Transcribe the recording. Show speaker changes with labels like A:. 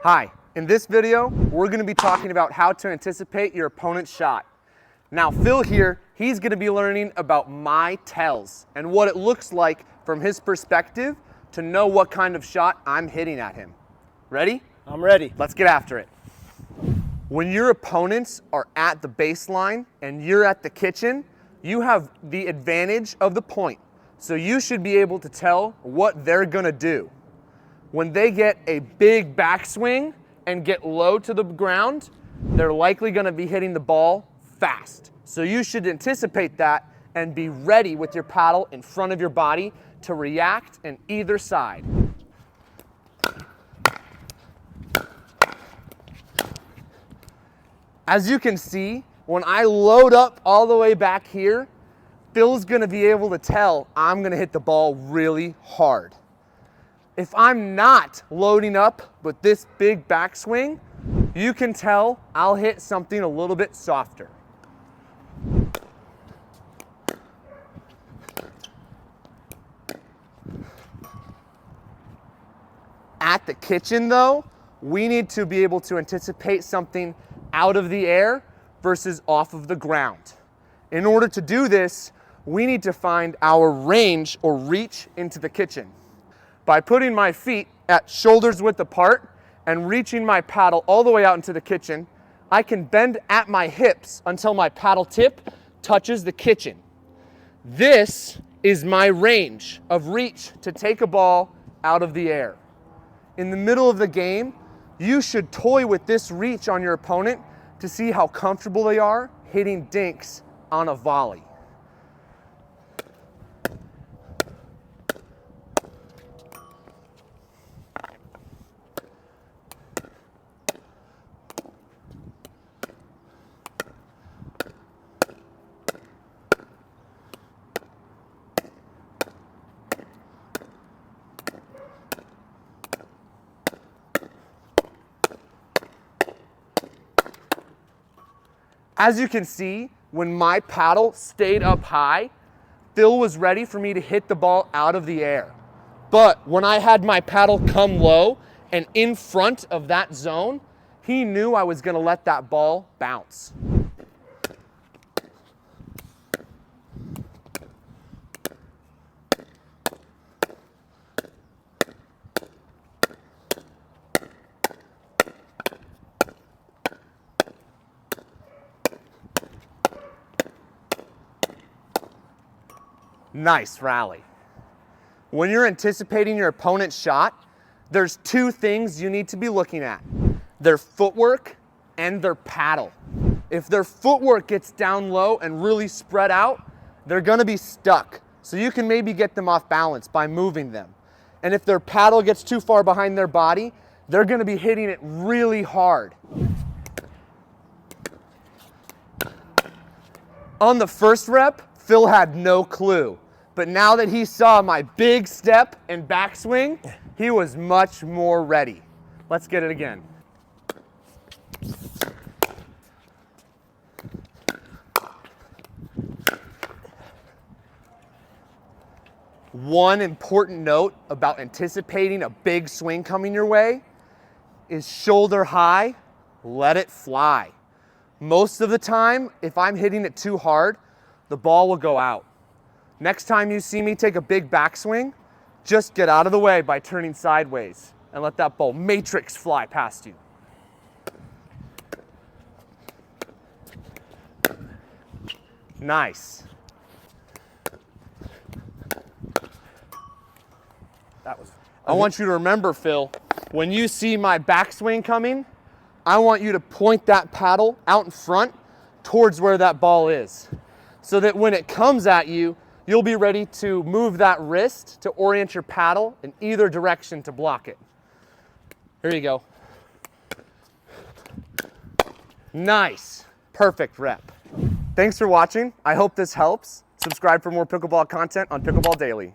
A: Hi, in this video, we're going to be talking about how to anticipate your opponent's shot. Now Phil here, he's going to be learning about my tells and what it looks like from his perspective to know what kind of shot I'm hitting at him. Ready?
B: I'm ready.
A: Let's get after it. When your opponents are at the baseline and you're at the kitchen, you have the advantage of the point. So you should be able to tell what they're going to do. When they get a big backswing and get low to the ground, they're likely going to be hitting the ball fast. So you should anticipate that and be ready with your paddle in front of your body to react in either side. As you can see, when I load up all the way back here, Phil's going to be able to tell I'm going to hit the ball really hard. If I'm not loading up with this big backswing, you can tell I'll hit something a little bit softer. At the kitchen though, we need to be able to anticipate something out of the air versus off of the ground. In order to do this, we need to find our range or reach into the kitchen. By putting my feet at shoulders width apart and reaching my paddle all the way out into the kitchen, I can bend at my hips until my paddle tip touches the kitchen. This is my range of reach to take a ball out of the air. In the middle of the game, you should toy with this reach on your opponent to see how comfortable they are hitting dinks on a volley. As you can see, when my paddle stayed up high, Phil was ready for me to hit the ball out of the air. But when I had my paddle come low and in front of that zone, he knew I was going to let that ball bounce. Nice rally. When you're anticipating your opponent's shot, there's two things you need to be looking at: their footwork and their paddle. If their footwork gets down low and really spread out, they're gonna be stuck. So you can maybe get them off balance by moving them. And if their paddle gets too far behind their body, they're gonna be hitting it really hard. On the first rep, Phil had no clue, but now that he saw my big step and backswing, he was much more ready. Let's get it again. One important note about anticipating a big swing coming your way is shoulder high, let it fly. Most of the time, if I'm hitting it too hard, the ball will go out. Next time you see me take a big backswing, just get out of the way by turning sideways and let that ball matrix fly past you. Nice. I want you to remember, Phil, when you see my backswing coming, I want you to point that paddle out in front towards where that ball is, so that when it comes at you, you'll be ready to move that wrist to orient your paddle in either direction to block it. Here you go. Nice. Perfect rep. Thanks for watching. I hope this helps. Subscribe for more pickleball content on Pickleball Daily.